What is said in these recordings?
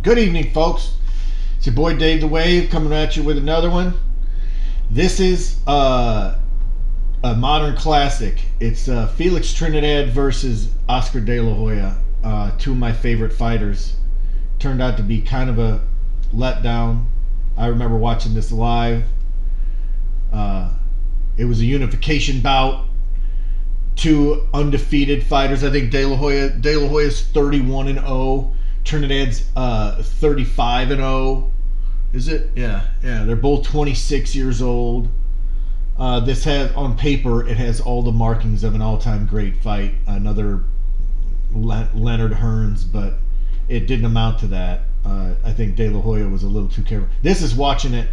Good evening, folks. It's your boy Dave the Wave coming at you with another one. This is a modern classic. It's Felix Trinidad versus Oscar DelaHoya. Two of my favorite fighters. Turned out to be kind of a letdown. I remember watching this live. It was a unification bout. Two undefeated fighters. I think DelaHoya's 31-0. Trinidad's 35-0. Is it? Yeah. They're both 26 years old. This has, on paper, it has all the markings of an all-time great fight. Another Leonard Hearns, but it didn't amount to that. I think DelaHoya was a little too careful. This is watching it.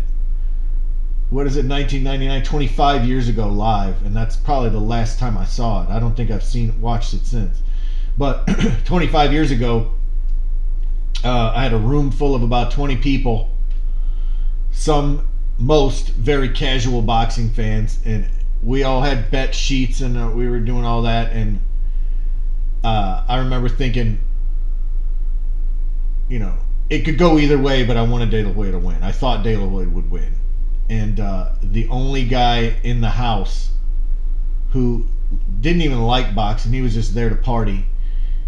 What is it? 1999, 25 years ago live, and that's probably the last time I saw it. I don't think I've watched it since. But 25 years ago. I had a room full of about 20 people, most very casual boxing fans, and we all had bet sheets, and we were doing all that, and I remember thinking, it could go either way, but I wanted DelaHoya to win. I thought DelaHoya would win, and the only guy in the house who didn't even like boxing, he was just there to party.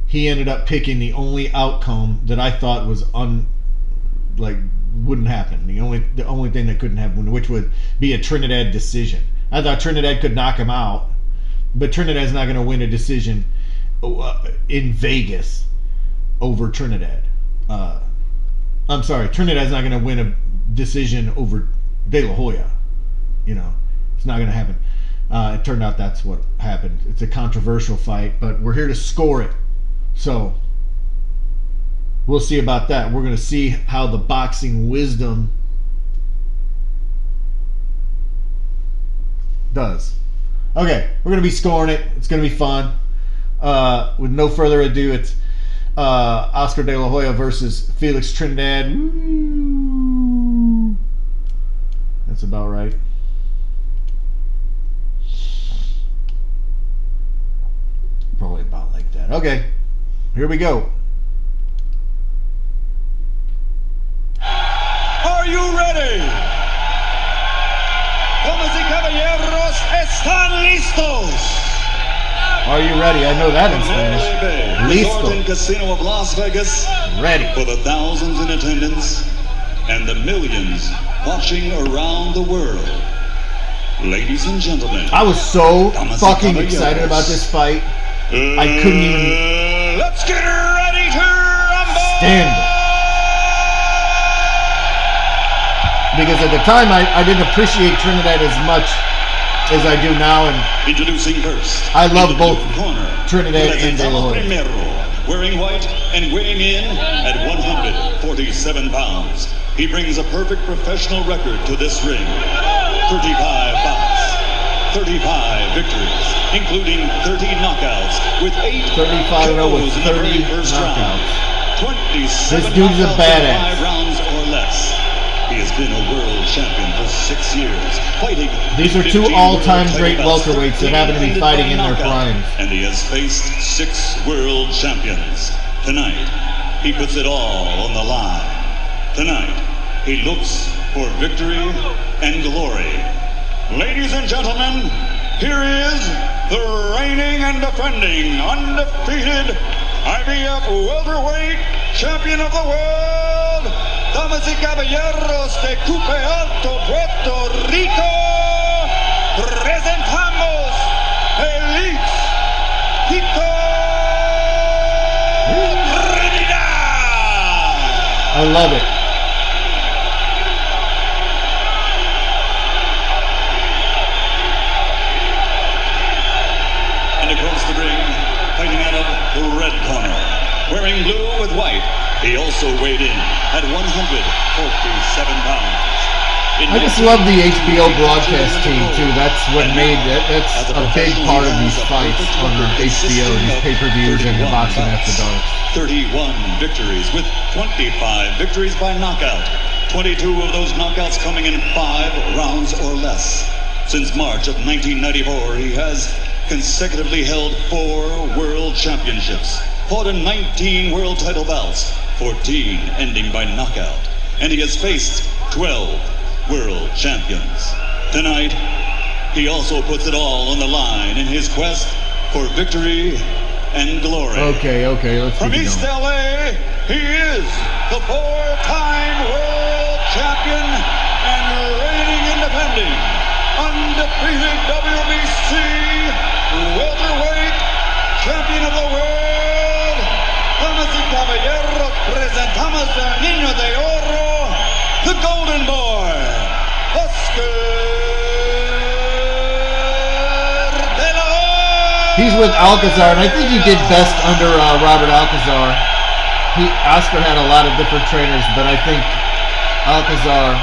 He ended up picking the only outcome that I thought was wouldn't happen. The only thing that couldn't happen, which would be a Trinidad decision. I thought Trinidad could knock him out, but Trinidad's not going to win a decision in Vegas over Trinidad. I'm sorry, Trinidad's not going to win a decision over DelaHoya. It's not going to happen. It turned out that's what happened. It's a controversial fight, but we're here to score it. So we'll see about that. We're going to see how the boxing wisdom does. Okay, we're going to be scoring it. It's going to be fun. With no further ado, it's Oscar DelaHoya versus Felix Trinidad. That's about right. Probably about like that. Okay. Here we go. Are you ready? Damas y caballeros, ¿están listos? Are you ready? I know that in Spanish. Resort and Casino of Las Vegas. Ready. For the thousands in attendance and the millions watching around the world. Ladies and gentlemen. I was so fucking excited about this fight. I couldn't even... Let's get ready to rumble! Stand it. Because at the time, I didn't appreciate Trinidad as much as I do now. And introducing first, I love both corner, Trinidad and DelaHoya. Wearing white and weighing in at 147 pounds. He brings a perfect professional record to this ring. 35 bouts, 35 victories, including 30 knockouts with 8 35-0 with 30 knockouts. 27 this dude's a badass. 5 rounds or less. He has been a world champion for 6 years, fighting. These are two all-time great welterweights that happen to be fighting in their primes. And he has faced 6 world champions. Tonight, he puts it all on the line. Tonight, he looks for victory and glory. Ladies and gentlemen, here is the reigning and defending undefeated IBF welterweight champion of the world, damas y caballeros de Cupe Alto, Puerto Rico, presentamos Felix Trinidad. I love it. Across the ring, fighting out of the red corner, wearing blue with white. He also weighed in at 147 pounds. I just love the HBO broadcast team too. That's what made it. That's a big part of these fights on the HBO, these pay-per-views and the Boxing After Dark. 31 victories with 25 victories by knockout. 22 of those knockouts coming in 5 rounds or less. Since March of 1994, he has consecutively held 4 world championships, fought in 19 world title bouts, 14 ending by knockout, and he has faced 12 world champions. Tonight, he also puts it all on the line in his quest for victory and glory. Okay, let's From East LA, he is the 4-time world champion and reigning and defending undefeated WBC welterweight champion of the world. Damas y caballeros, presentamos al niño de oro, the golden boy, Oscar. He's with Alcazar, and I think he did best under Robert Alcazar. Oscar had a lot of different trainers, but I think Alcazar,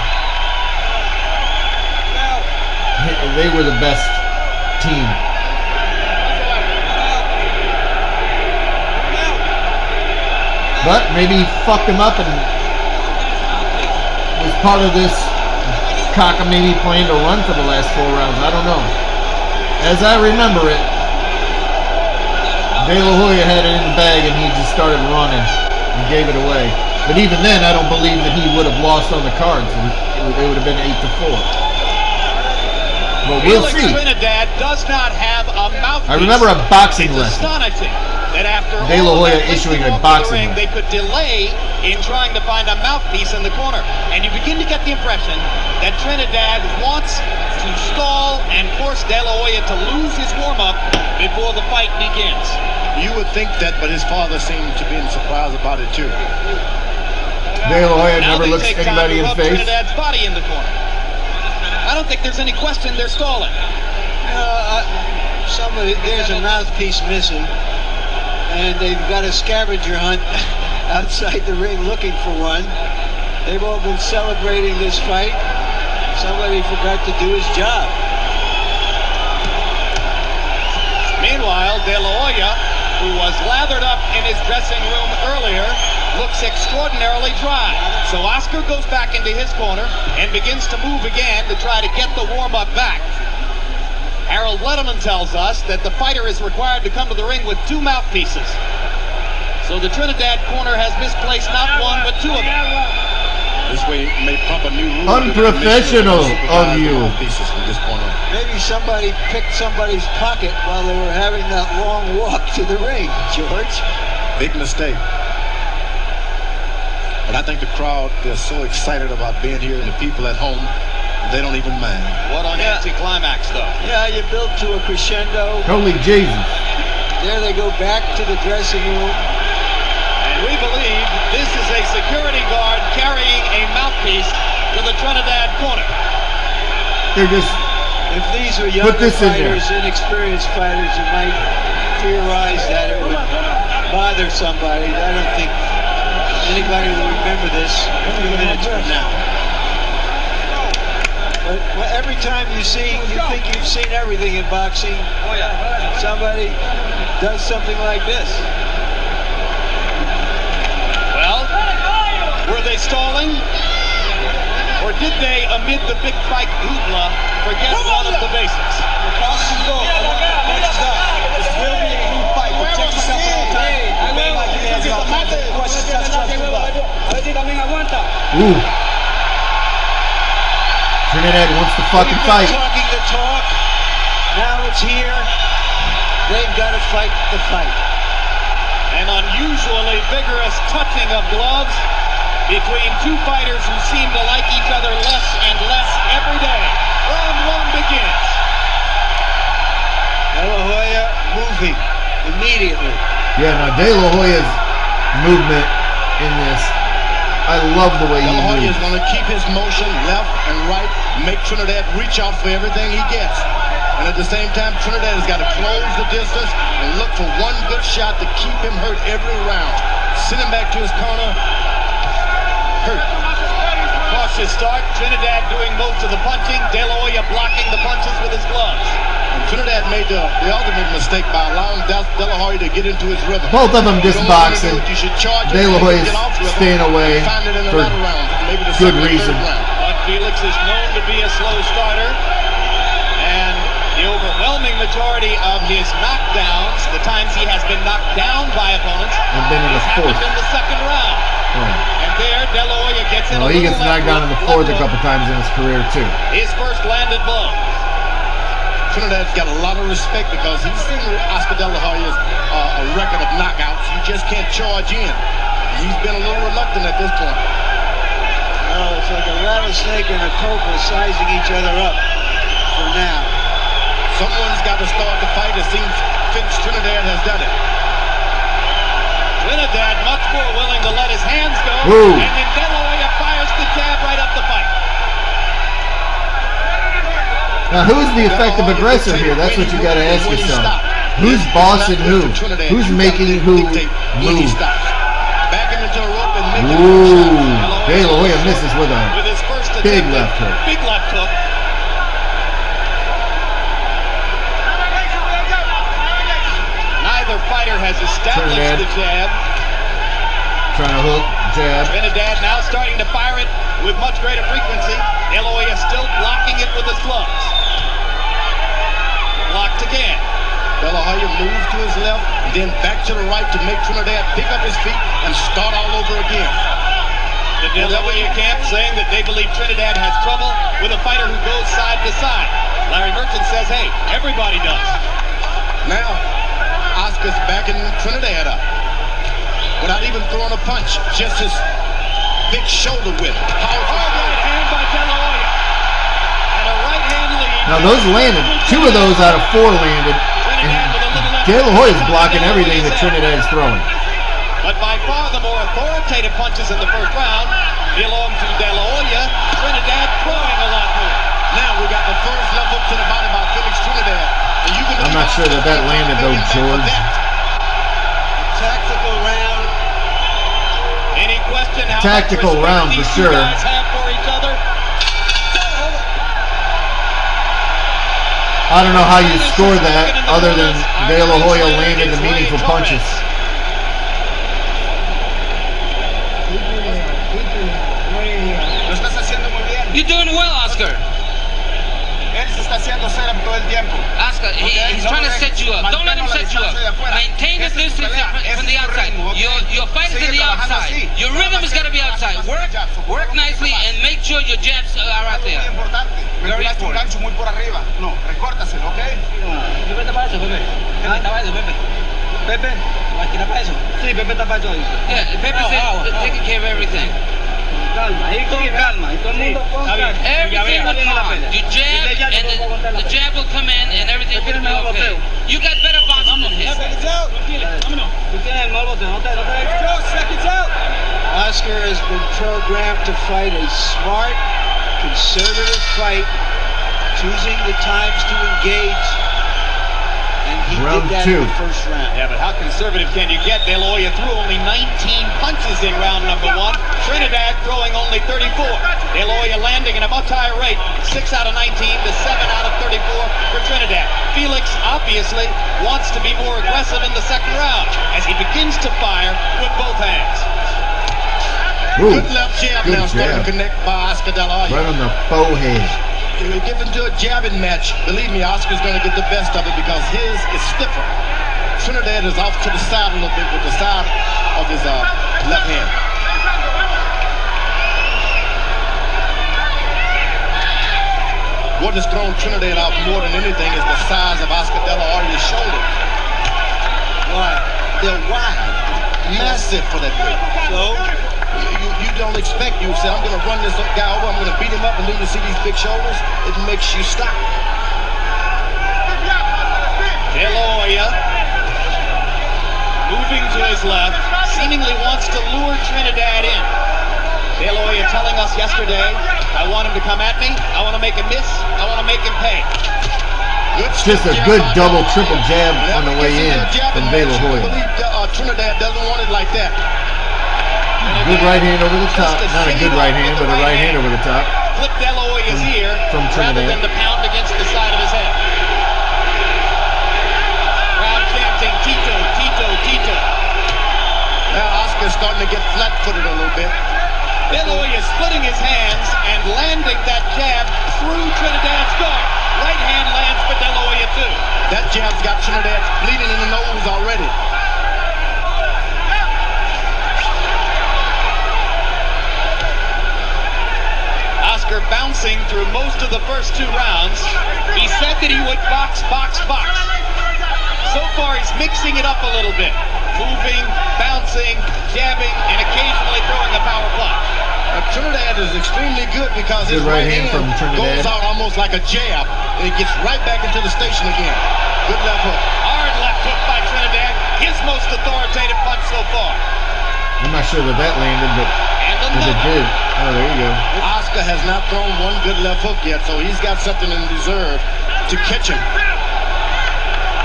they were the best team. But maybe he fucked him up and was part of this cockamamie plan to run for the last 4 rounds. I don't know. As I remember it, De La Hoya had it in the bag and he just started running and gave it away. But even then, I don't believe that he would have lost on the cards. It would have been 8-4. But we'll see. Trinidad does not have a mouthpiece. I remember a boxing lesson. Astonishing that after De La Hoya issuing a boxing lesson. They could delay in trying to find a mouthpiece in the corner. And you begin to get the impression that Trinidad wants to stall and force De La Hoya to lose his warm-up before the fight begins. You would think that, but his father seemed to be surprised about it too. De La Hoya never looks anybody in the face. Trinidad's body in the corner. I don't think there's any question they're stalling. There's a mouthpiece missing, and they've got a scavenger hunt outside the ring looking for one. They've all been celebrating this fight. Somebody forgot to do his job. Meanwhile, De La Hoya, who was lathered up in his dressing room earlier, looks extraordinarily dry. So Oscar goes back into his corner and begins to move again to try to get the warm-up back. Harold Letterman tells us that the fighter is required to come to the ring with 2 mouthpieces. So the Trinidad corner has misplaced not one, but 2 of them. This way may pump a new rule. Unprofessional of you. From this point on. Maybe somebody picked somebody's pocket while they were having that long walk to the ring, George. Big mistake. But I think the crowd, they're so excited about being here, and the people at home, they don't even mind. What an anticlimax, though. Yeah, you build to a crescendo. Holy Jesus. There they go back to the dressing room. And we believe this is a security guard carrying a mouthpiece to the Trinidad corner. They're just... If these were younger fighters, inexperienced fighters, you might theorize that it would bother somebody. I don't think anybody will remember this a few minutes from now. But every time you think you've seen everything in boxing, somebody does something like this. Well, were they stalling? Or did they, amid the big fight hoopla, forget one of the basics? Ooh. Trinidad wants to fucking fight. Talking the talk. Now it's here. They've got to fight the fight. An unusually vigorous touching of gloves between 2 fighters who seem to like each other less and less every day. Round 1 begins. De La Hoya moving immediately. Yeah, now De La Hoya's movement in this, I love the way he De La Hoya moves. is going to keep his motion left and right, make Trinidad reach out for everything he gets. And at the same time, Trinidad has got to close the distance and look for one good shot to keep him hurt every round. Send him back to his corner. Hurt. Cautious start. Trinidad doing most of the punching. De La Hoya blocking the punches with his gloves. And Trinidad made the ultimate mistake by allowing De La Hoya to get into his rhythm. Both of them just boxing. De La Hoya's staying away for good reason. But Felix is known to be a slow starter. And The overwhelming majority of his knockdowns, the times he has been knocked down by opponents, And then in the has fourth. happened in the second round. Oh. And there, DelaHoya gets in Well, a he little gets knocked down in the fourth a couple times in his career too. His first landed blow. Trinidad's got a lot of respect because he's seen Oscar DelaHoya's a record of knockouts. You just can't charge in. He's been a little reluctant at this point. Oh, it's like a rattlesnake and a cobra sizing each other up for now. Someone's got to start the fight. It seems Felix Trinidad has done it. Trinidad much more willing to let his hands go. Ooh. And then DelaHoya fires the jab right up the fight. Now, who's the effective aggressor here? That's what you got to ask yourself. Who's bossing who? Who's making who move? Back him into the rope and make Ooh, DelaHoya misses with a With his first big attempt, left hook. Big left hook. Neither fighter has established Trinidad. the jab. Trying to hook, jab. Trinidad now starting to fire it with much greater frequency. DelaHoya still blocking it with his gloves. Blocked again. DelaHoya moves to his left, then back to the right to make Trinidad pick up his feet and start all over again. The DelaHoya camp saying that they believe Trinidad has trouble with a fighter who goes side to side. Larry Merchant says, hey, everybody does. Now, Oscar's backing Trinidad up without even throwing a punch, just his big shoulder width. Powerful Right hand by DelaHoya. And a right hand lead. Now those landed. 2 of those out of 4 landed. And DelaHoya's blocking everything that Trinidad is throwing. But by far the more authoritative punches in the first round belong to DelaHoya. Trinidad throwing a lot more. Now we got the first left hook to the body by Felix Trinidad. And you can I'm not sure that landed though, George. Tactical round. Any question how Tactical much respect round for these two sure. guys have for each other? I don't know how you score that other than DelaHoya landed the meaningful punches. Lo estás haciendo muy bien. You're doing well, Oscar. Él se está haciendo setup todo el tiempo. Oscar, he's trying to set you up. Don't let him set you up. Maintain the distance from the outside. Your fight is in the outside. Your rhythm is got to be outside. Work nicely and make sure your jabs are out there. Muy importante. Me tiraste un gancho muy por arriba. No, recórtaselo, ¿ok? Pepe está para eso, Pepe. Pepe está para eso, Pepe. Pepe, ¿vas a tirar para eso? Sí, Pepe está para eso. Yeah, Pepe's taking care of everything. Calma, ahí con calma. Y todo el mundo con calma. Everything will come on. You jab, and the jab will come in, and everything will be okay. You got better boxing than him. Tú tienes el mejor boteo, no te Oscar has been programmed to fight a smart, conservative fight, choosing the times to engage, and he Round did that 2. in the first round. Yeah, but how conservative can you get? DelaHoya threw only 19 punches in round number 1. Trinidad throwing only 34. DelaHoya landing at a much higher rate, 6 out of 19 to 7 out of 34 for Trinidad. Felix obviously wants to be more aggressive in the second round as he begins to fire with both hands. Ooh, good left jab good now starting jab. to connect by Oscar DelaHoya. Right on the forehead. If we get into a jabbing match, believe me, Oscar's going to get the best of it because his is stiffer. Trinidad is off to the side a little bit with the side of his left hand. What has thrown Trinidad off more than anything is the size of Oscar DelaHoya's shoulders. Why? They're wide, massive for that weight. So you don't expect, you say, I'm going to run this guy over, I'm going to beat him up, and then you see these big shoulders, it makes you stop. DelaHoya moving to his left, seemingly wants to lure Trinidad in. DelaHoya telling us yesterday, I want him to come at me, I want to make him miss, I want to make him pay. Just a good double, triple jab on the way in from DelaHoya. I believe Trinidad doesn't want it like that. Good right hand over the top. Not a good right hand, but a right hand over the top. Flip DelaHoya's ear from rather Trinidad. than to pound against the side of his head. Crowd chanting Tito, Tito, Tito. Now Oscar's starting to get flat-footed a little bit. DelaHoya splitting his hands and landing that jab through Trinidad's guard. Right hand lands for DelaHoya 2. That jab's got Trinidad bleeding in the nose already. Oscar bouncing through most of the first 2 rounds. He said that he would box, box, box. So far, he's mixing it up a little bit. Moving, bouncing, jabbing, and occasionally throwing a power punch. Trinidad is extremely good because his Good right hand from Trinidad. goes out almost like a jab, and it gets right back into the station again. Good left hook. Hard left hook by Trinidad. His most authoritative punch so far. I'm not sure that landed, but And if it another. did, oh, there you go. Oscar has not thrown one good left hook yet, so he's got something in reserve to catch him.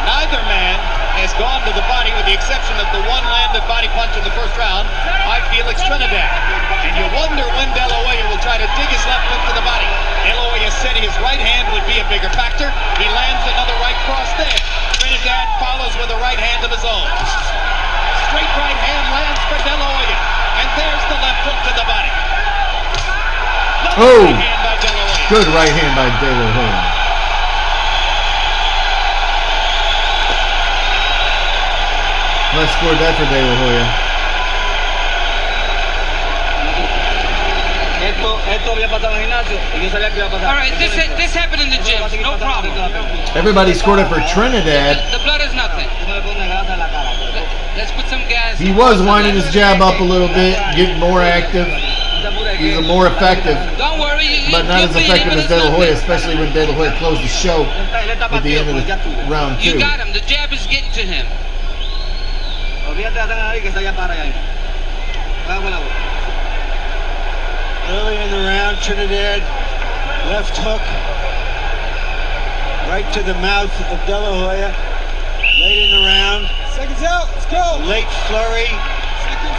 Neither man has gone to the body with the exception of the one landed body punch in the first round by Felix Trinidad. And you wonder when DelaHoya will try to dig his left hook to the body. DelaHoya said his right hand would be a bigger factor. He lands another right cross there. Trinidad follows with a right hand of his own. Straight right hand lands for DelaHoya. And there's the left hook to the body. Oh! Right hand by DelaHoya. Good right hand by DelaHoya. Let's score that for DelaHoya. All right, this happened in the gym. No problem. Everybody scored it for Trinidad. The blood is nothing. Let's put some gas. He was winding his jab up a little bit, getting more active. He's more effective, Don't worry, but not as effective as DelaHoya, especially when DelaHoya closed the show at the end of the round 2. You got him. The jab is getting to him. Early in the round, Trinidad left hook right to the mouth of DelaHoya. Late in the round, Seconds out. Let's go. late flurry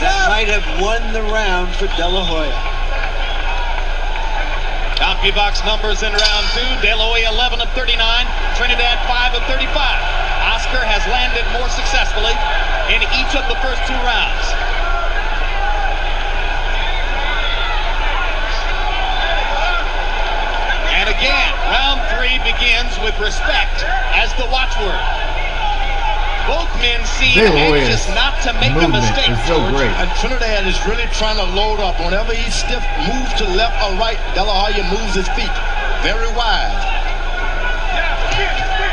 that might have won the round for DelaHoya. CompuBox numbers in round 2. DelaHoya 11 of 39. Trinidad 5 of 35. Oscar has landed more successfully in each of the first 2 rounds. And again, round 3 begins with respect as the watchword. Both men seem anxious not to make a mistake. Is so great. And Trinidad is really trying to load up. Whenever he's stiff, move to left or right, DelaHoya moves his feet. Very wise.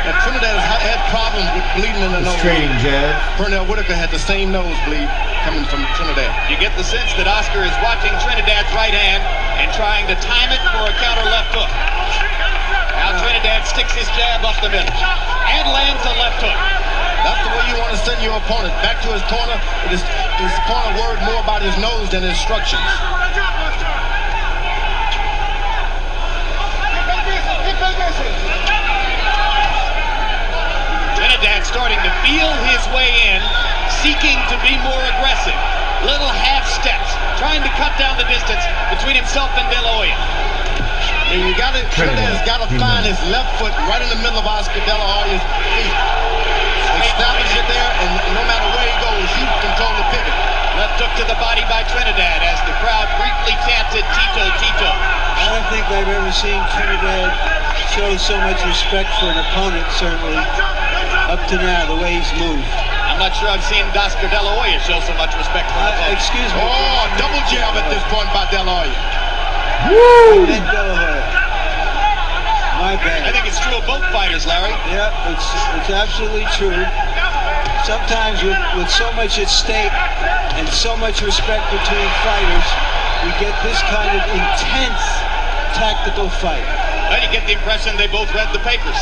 And Trinidad has had problems with bleeding in the nose. Trading jab. Pernell Whitaker had the same nosebleed coming from Trinidad. You get the sense that Oscar is watching Trinidad's right hand and trying to time it for a counter left hook. Now Trinidad sticks his jab up the middle and lands a left hook. That's the way you want to send your opponent back to his corner. His corner worried more about his nose than instructions. Trinidad starting to feel his way in, seeking to be more aggressive. Little half steps, trying to cut down the distance between himself and DelaHoya. And you got to, Trinidad's got to find his left foot right in the middle of Oscar DelaHoya's feet. Establish it there, and no matter where he goes, you control the pivot. Left hook to the body by Trinidad as the crowd briefly chanted Tito, Tito. I don't think I've ever seen Trinidad show so much respect for an opponent, certainly, up to now, the way he's moved. I'm not sure I've seen Oscar DelaHoya show so much respect for an opponent. Excuse me. Oh, double jab at this point by DelaHoya. Woo! And DelaHoya. My bad. I think it's true of both fighters, Larry. Yeah, it's absolutely true. Sometimes with so much at stake and so much respect between fighters, we get this kind of intense tactical fight. Well, you get the impression they both read the papers.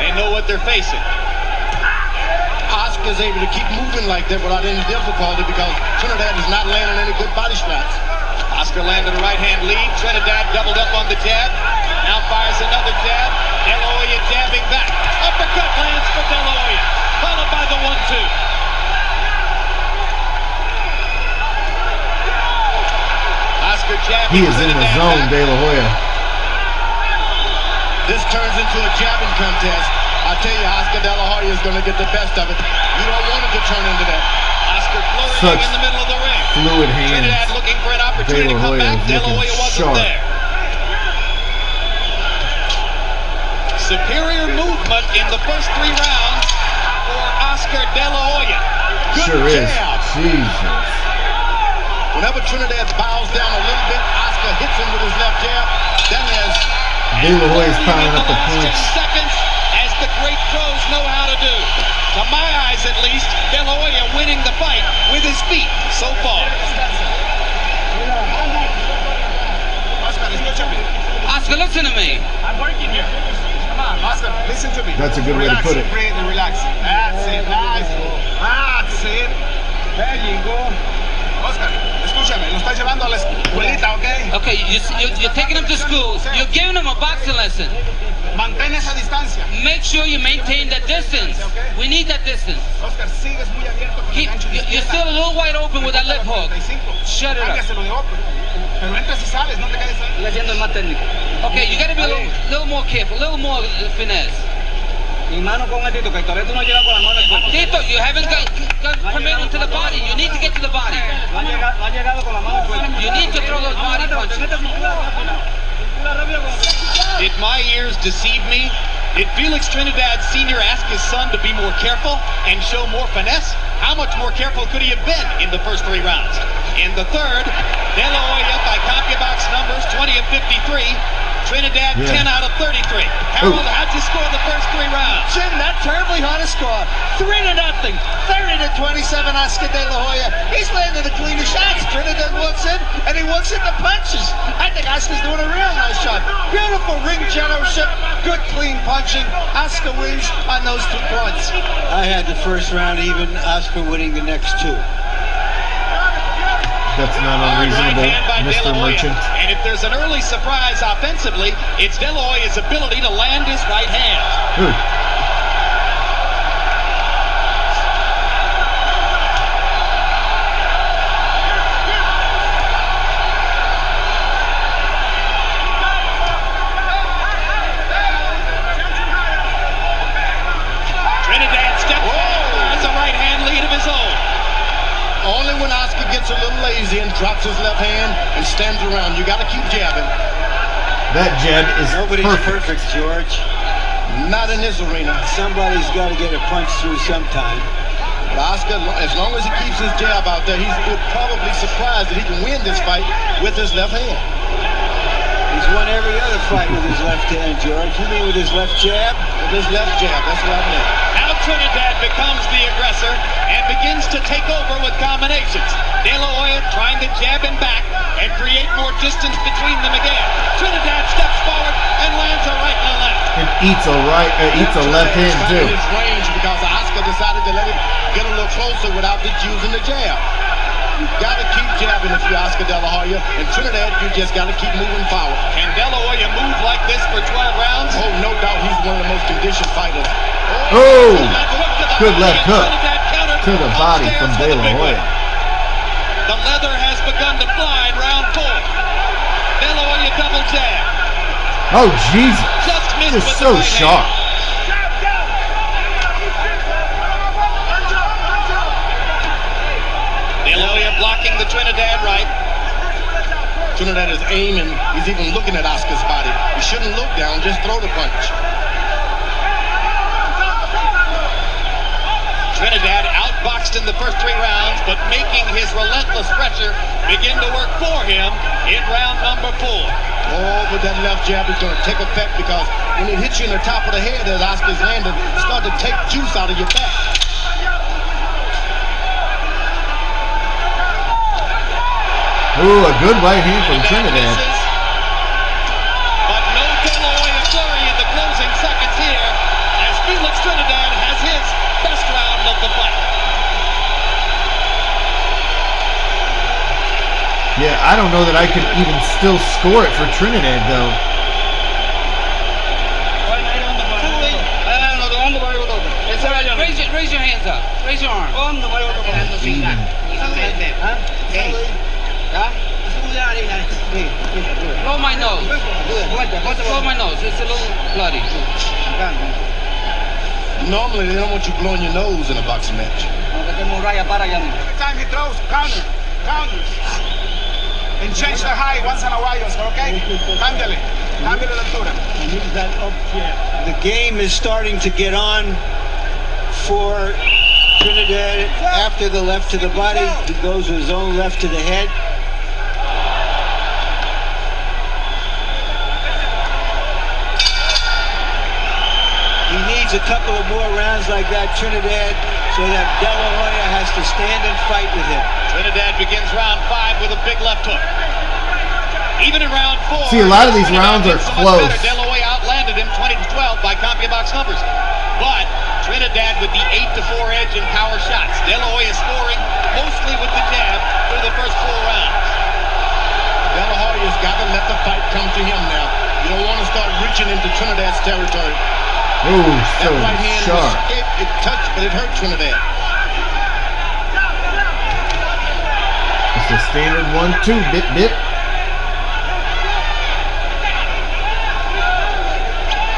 They know what they're facing. Oscar's able to keep moving like that without any difficulty because Trinidad is not landing any good body straps. Oscar landed a right-hand lead. Trinidad doubled up on the jab. Now fires another jab. DelaHoya jabbing back. Uppercut lands for DelaHoya. Followed by the 1-2. Oscar jabbing. He is in the zone, DelaHoya. This turns into a jabbing contest. I tell you, Oscar DelaHoya is going to get the best of it. You don't want it to turn into that. Oscar flourishing in the middle of the ring. Fluid hands. Trinidad looking for an opportunity to come back. DelaHoya wasn't there. superior movement in the first 3 rounds for Oscar DelaHoya. Sure is. Jesus. Whenever Trinidad bows down a little bit, Oscar hits him with his left jab. Then there's DelaHoya's piling up the points. Seconds, as the great pros know how to do. To my eyes, at least, DelaHoya winning the fight with his feet so far. Oscar, listen to me. I'm working here. Come on, Oscar, listen to me. That's a good way to put it. Breathe and relax. That's it. Nice. That's it. There you go. Oscar, escúchame, lo estás llevando a la escuelita, ¿ok? Okay, you're taking him to school. You're giving him a boxing lesson. Mantén esa distancia. Make sure you maintain that distance. We need that distance. Oscar, sigues muy abierto con el gancho de You're izquierda. still a little wide open with that left hook. 35. Shut it up. Cámbiaselo de otro. Pero entras y sales, no te quedes ahí. Haciendo el más técnico. Okay, you gotta be a little more careful, a little more finesse. Y mano con el Tito, que todavía tú no llegas con la mano al cuerpo. Tito, you haven't got permission to the body. You need to get to the body. No ha llegado con la mano al cuerpo. You need to throw those body punches. Did my ears deceive me? Did Felix Trinidad Sr. ask his son to be more careful and show more finesse? How much more careful could he have been in the first 3 rounds? In the third, DelaHoya by CompuBox numbers 20 of 53. Trinidad 10 out of 33. Harold, how'd you score the first 3 rounds? Jim, not terribly hard to score. 3-0. 30-27, Oscar DelaHoya. He's landing the cleanest shots. Trinidad walks in, and he walks into punches. I think Oscar's doing a real nice job. Beautiful ring generalship, good clean punching. Oscar wins on those 2 points. I had the first round even, Oscar winning the next 2. That's not unreasonable, Mr. Merchant. And if there's an early surprise offensively, it's DelaHoya's ability to land his right hand. Trinidad steps forward, has a right hand lead of his own. only when Oscar gets a little lazy and drops his left hand and stands around. You got to keep jabbing. That jab is Nobody's perfect. George. Not in this arena. Somebody's got to get a punch through sometime. But Oscar, as long as he keeps his jab out there, he's probably surprised that he can win this fight with his left hand. He's won every other fight with his left hand, George. You mean with his left jab? With his left jab, that's what I meant. Now Trinidad becomes the aggressor and begins to take over with combinations. DelaHoya trying to jab him back and create more distance between them again. Trinidad steps forward and lands a right and a left. And eats a left hand too. His range because Oscar decided to let him get a little closer without using the jab. You got to keep jabbing if you're Oscar DelaHoya. And Trinidad, you just got to keep moving forward. Can DelaHoya move like this for 12 rounds? Oh, no doubt he's one of the most conditioned fighters. Oh! Good left hook to the body from DelaHoya. The leather has begun to fly in round 4. DelaHoya double jab. Oh, Jesus. Just missed Just with so the right sharp. hand. DelaHoya blocking the Trinidad right. Trinidad is aiming. He's even looking at Oscar's body. He shouldn't look down, just throw the punch. Trinidad outboxed in the first 3 rounds, but making his relentless pressure begin to work for him in round number 4. Oh, but that left jab is going to take effect because when it hits you in the top of the head as Oscar's landing, start to take juice out of your back. Ooh, a good right hand from Trinidad. But no DelaHoya flurry in the closing seconds here as Felix Trinidad has his best round of the fight. Yeah, I don't know that I could even still score it for Trinidad, though. Raise your hands up. Raise your arm. Even. Blow my nose. Blow my nose. It's a little bloody. Normally, they don't want you blowing your nose in a boxing match. Every time he throws, counters. And change the high once in a while, okay? Cándale. Cámbiale la altura. The game is starting to get on for Trinidad. After the left to the body, he goes with his own left to the head. He needs a couple of more rounds like that, Trinidad, so that DelaHoya has to stand and fight with him. Trinidad begins round 5 with a big left hook. Even in round 4, see, a lot of these rounds are close. DelaHoya outlanded him 20-12 by CompuBox numbers. But Trinidad with the 8-4 edge in power shots. DelaHoya scoring mostly with the jab through the first 4 rounds. DelaHoya's got to let the fight come to him now. You don't want to start reaching into Trinidad's territory. Oh, so that right hand sharp. Escaped, it touched, but it hurt Trinidad. It's a standard 1-2, bit.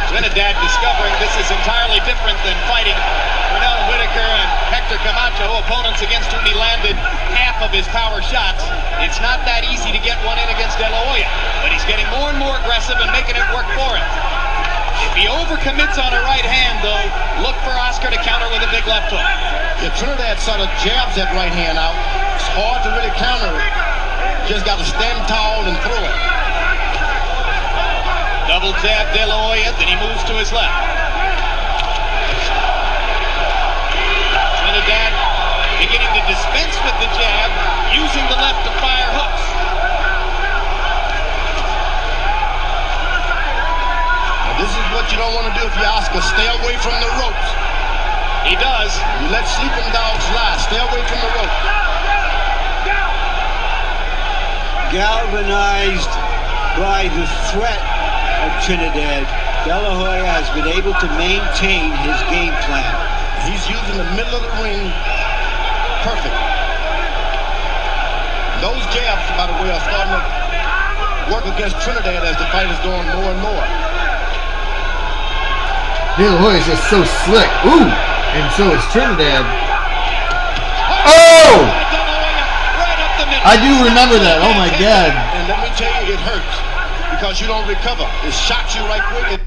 Trinidad discovering this is entirely different than fighting Ronell Whitaker and Hector Camacho, opponents against whom he landed half of his power shots. It's not that easy to get one in against DelaHoya, but he's getting more and more aggressive and making it work for him. If he overcommits on a right hand, though, look for Oscar to counter with a big left hook. Yeah, Trinidad sort of jabs that right hand out. It's hard to really counter it. Just got to stand tall and throw it. Double jab DelaHoya, then he moves to his left. Trinidad beginning to dispense with the jab, using the left to fire hooks. This is what you don't want to do if you're Oscar. Stay away from the ropes. He does. You let sleeping dogs lie. Stay away from the ropes. Galvanized by the threat of Trinidad, DelaHoya has been able to maintain his game plan. He's using the middle of the ring perfect. Those jabs, by the way, are starting to work against Trinidad as the fight is going more and more. DelaHoya is just so slick. Ooh! And so is Trinidad. Oh! I do remember that. Oh my God. And let me tell you, it hurts because you don't recover. It shocks you right quick.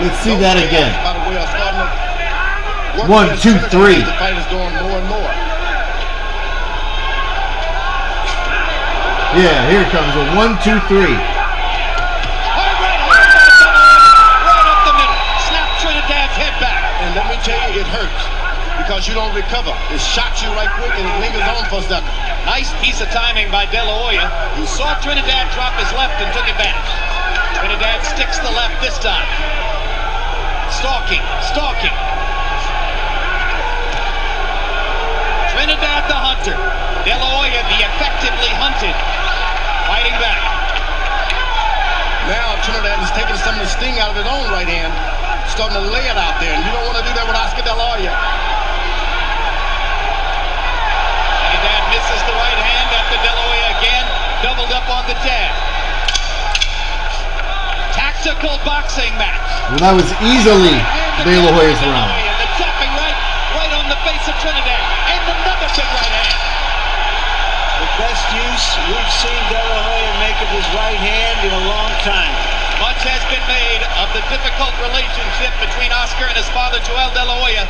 Let's see that again. By the way, are starting to work 1, 2, 3. The fight is going more and more. Yeah, here it comes. A 1, 2, 3. And let me tell you, it hurts because you don't recover. It shocks you right quick and it lingers on for a second. Nice piece of timing by DelaHoya, who saw Trinidad drop his left and took advantage. Trinidad sticks the left this time. Stalking. Trinidad the hunter. DelaHoya the effectively hunted. Fighting back. Now Trinidad is taking some of the sting out of his own right hand. Starting to lay it out there, and you don't want to do that with Oscar DelaHoya. Trinidad misses the right hand after DelaHoya again doubled up on the jab. Tactical boxing match. Well, that was easily DelaHoya's round. The chopping right on the face of Trinidad, and another big right hand. The best use we've seen DelaHoya make of his right hand in a long time. Much has been made of the difficult relationship between Oscar and his father, Joel DelaHoya.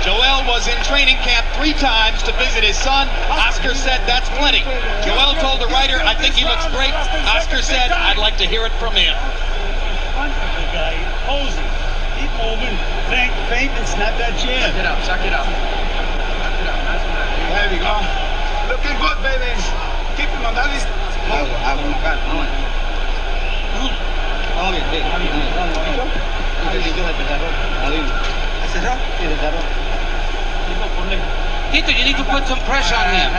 Joel was in training camp 3 times to visit his son. Oscar said, that's plenty. Joel told the writer, I think he looks great. Oscar said, I'd like to hear it from him. The guy posing. Keep moving. Feint and snap that jab. Suck it up. There we go. Looking good, baby. Keep him on that list. Tito, you need to put some pressure on him.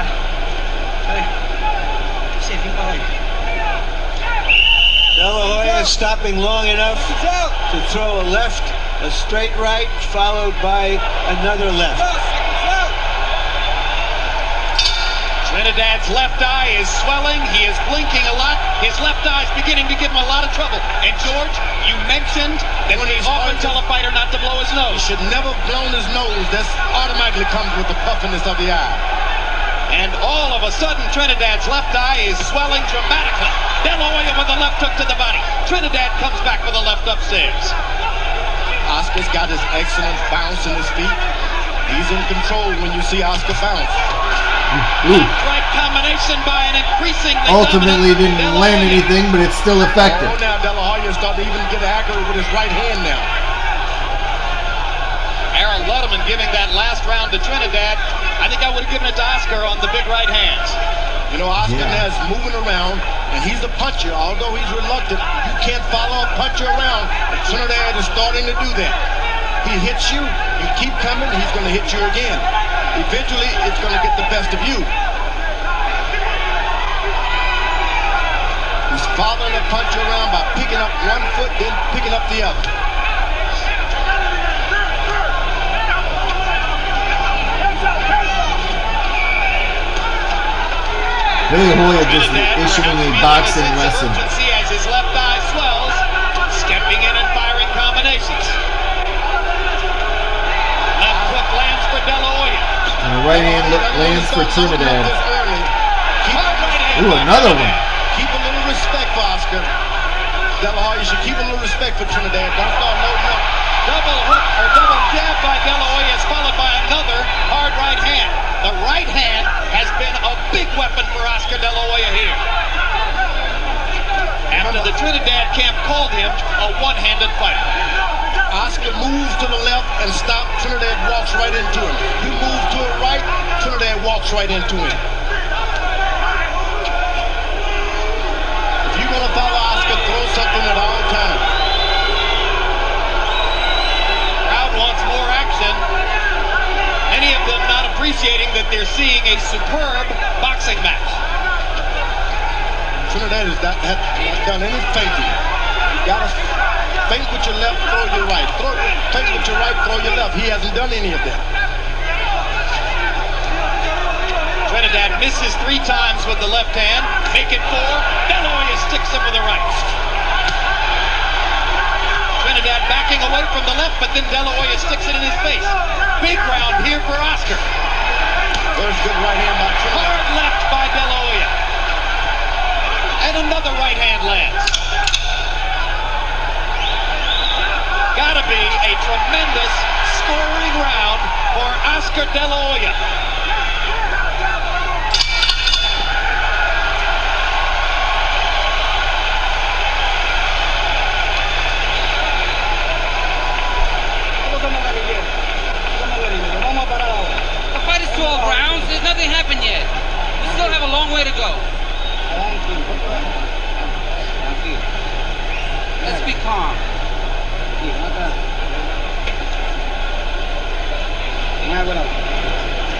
DelaHoya stopping long enough to throw a left, a straight right, followed by another left. Trinidad's left eye is swelling. He is blinking a lot. His left eye is beginning to give him a lot of trouble. And George, you mentioned that we often tell a fighter not to blow his nose. He should never blow his nose. That automatically comes with the puffiness of the eye. And all of a a sudden, Trinidad's left eye is swelling dramatically. DelaHoya with a left hook to the body. Trinidad comes back with a left upstairs. Oscar's got his excellent bounce in his feet. He's in control when you see Oscar bounce. Right combination by an increasingly ultimately didn't land anything, but it's still effective. Oh, now DelaHoya is starting to even get accurate with his right hand now. Aaron Ludeman giving that last round to Trinidad. I think I would have given it to Oscar on the big right hands. You know, Oscar is moving around, and he's a puncher. Although he's reluctant, you can't follow a puncher around. And Trinidad is starting to do that. He hits you, you keep coming, he's going to hit you again. Eventually, it's going to get the best of you. He's following the puncher around by picking up one foot, then picking up the other. DelaHoya just issuing a boxing lesson. As his left eye swells, stepping in and firing combinations. Left hook lands for DelaHoya. And the right hand lands for Trinidad. Ooh, another one. Keep a little respect for Oscar. DelaHoya should keep a little respect for Trinidad. Don't start loading up. Double hook or double jab by DelaHoya is followed by another hard right hand. The right hand has been a big weapon for Oscar DelaHoya here. After the Trinidad camp called him a one-handed fighter. Oscar moves to the left and stops. Trinidad walks right into him. You move to the right, Trinidad walks right into him. If you're going to follow Oscar, throw something at all times. Crowd wants more action. Many of them not appreciating that they're seeing a superb boxing match. Trinidad has not done any fainting. You got to feint with your left, throw your right. Feint with your right, throw your left. He hasn't done any of that. Trinidad misses 3 times with the left hand. Make it 4. DelaHoya sticks him with the right. Trinidad backing away from the left, but then DelaHoya sticks it in his face. Big round here for Oscar. There's good right hand by Trinidad. Hard left by DelaHoya. And another right hand lands. Gotta be a tremendous scoring round for Oscar DelaHoya. The fight is 12 rounds. There's nothing happened yet. We still have a long way to go. Let's be calm.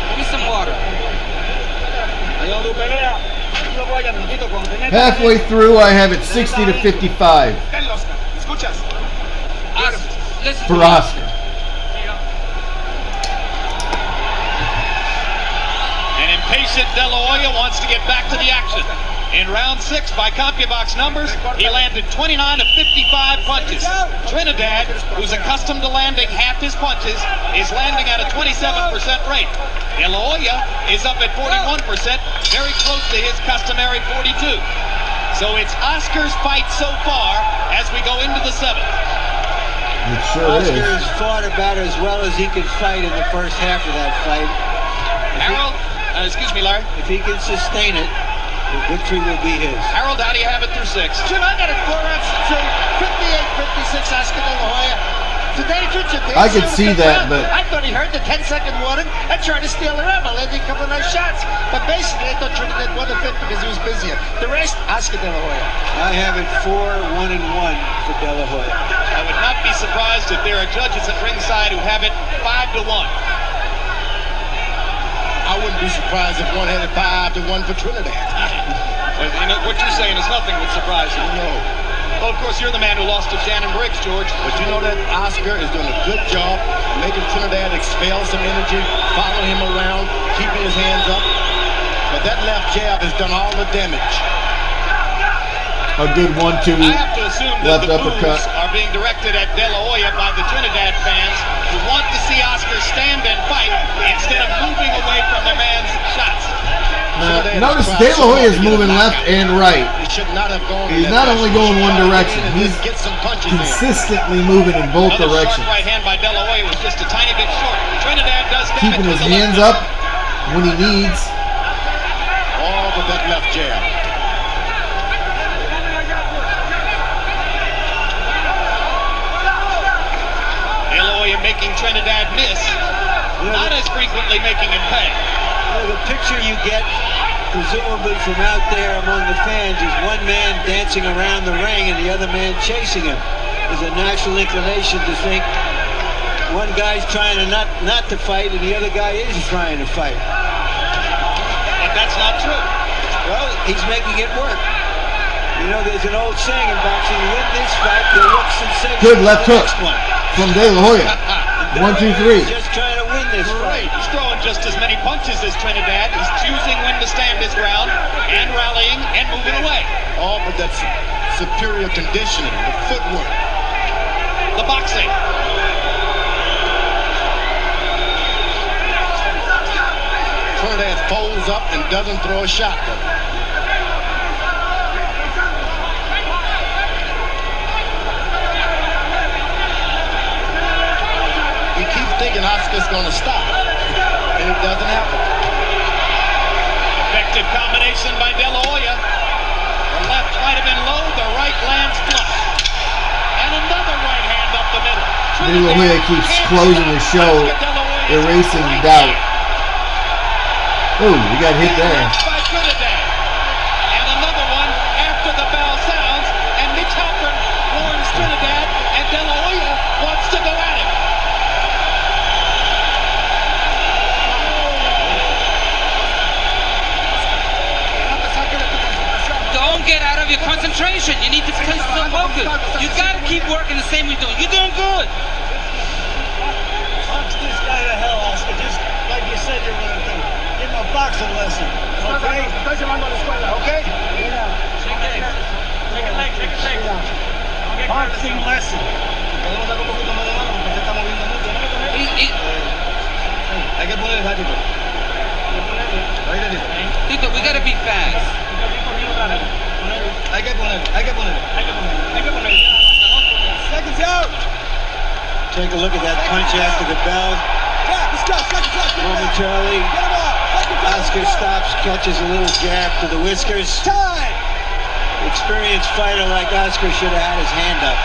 Give me some water. Halfway through, I have it 60 to 55 Listen for Oscar. An impatient DelaHoya wants to get back to the action. In round 6, by CompuBox numbers, he landed 29 of 55 punches. Trinidad, who's accustomed to landing half his punches, is landing at a 27% rate. DelaHoya is up at 41%, very close to his customary 42. So it's Oscar's fight so far as we go into the 7th. It sure Oscar is. has fought about as well as he could fight in the first half of that fight. Harold, excuse me, Larry. If he can sustain it, the victory will be his. Harold, how do you have it through 6? Jim, I got it 4 rounds to 58-56 Oscar DelaHoya. Today, I could see that, but I thought he heard the 10-second warning and tried to steal the rim. I let him a couple of nice shots. But basically, I thought Trinidad won the 5th because he was busier. The rest, Oscar DelaHoya. I have it 4-1-1 for DelaHoya. I would not be surprised if there are judges at ringside who have it 5-1. I wouldn't be surprised if one had it 5-1 for Trinidad. Well, you know, what you're saying is nothing would surprise you. No. Well, of course, you're the man who lost to Shannon Briggs, George. But you know that Oscar is doing a good job making Trinidad expel some energy, follow him around, keeping his hands up. But that left jab has done all the damage. a good 1-2 I have to assume that left the uppercut. boos are being directed at DelaHoya by the Trinidad fans who want to see Oscar stand and fight instead of moving away from the man's shots. Notice De La Hoya is moving left and right. He should not have gone. He's not only going one direction, he's consistently moving in both directions. Right hand by De La Hoya was just a tiny bit short. Trinidad does keeping his hands up when he needs. All with that left jab. De La Hoya making Trinidad miss, not as frequently making him pay. The picture you get, presumably from out there among the fans, is one man dancing around the ring and the other man chasing him. There's a natural inclination to think one guy's trying to not to fight and the other guy is trying to fight. But that's not true. Well, he's making it work. You know, there's an old saying in boxing, you win this fight, you look sensational. Good left hook from De La Hoya. 1, 2, 3. He's just trying to win this fight. He's throwing just as many punches as Trinidad. He's choosing when to stand his ground and rallying and moving away. Oh, but that's superior conditioning, the footwork. The boxing. Trinidad folds up and doesn't throw a shot, though. He keeps thinking Oscar's going to stop, and it doesn't happen. Effective combination by De La Hoya. The left might have been low, the right lands flush. And another right hand up the middle. De La Hoya keeps closing the show, erasing doubt. Oh, he got hit there. By Trinidad. And another one after the bell sounds, and Mitch Halpern warns Trinidad, and De La Hoya wants to go at him. Don't get out of your concentration. You need to stay so focused. You gotta keep working the same way you're doing. You're doing good. Box this guy to hell, Oscar. Just like you said you're gonna do. Give him a boxing lesson. Okay? Okay? Boxing lesson. Hay que poner el hábito. Tito, we gotta be fast. Hay que poner. Seconds out. Take a look at that punch after the bell. Momentarily, Oscar stops, catches a little jab to the whiskers. Time. Experienced fighter like Oscar should have had his hand up.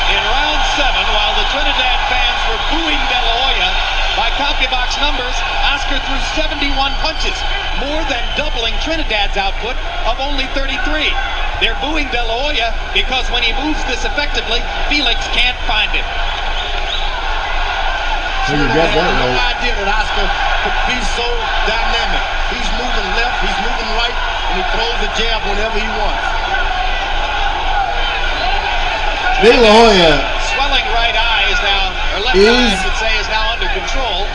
In round 7, while the Trinidad fans were booing De La Hoya, by CompuBox numbers, Oscar threw 71 punches, more than doubling Trinidad's output of only 33. They're booing De La Hoya because when he moves this effectively, Felix can't find him. So you got that no right. idea that Oscar could be so dynamic. He's moving left, he's moving right, and he throws the jab whenever he wants. De La Hoya Swelling right eye is now, or left eye I should say, is now under control.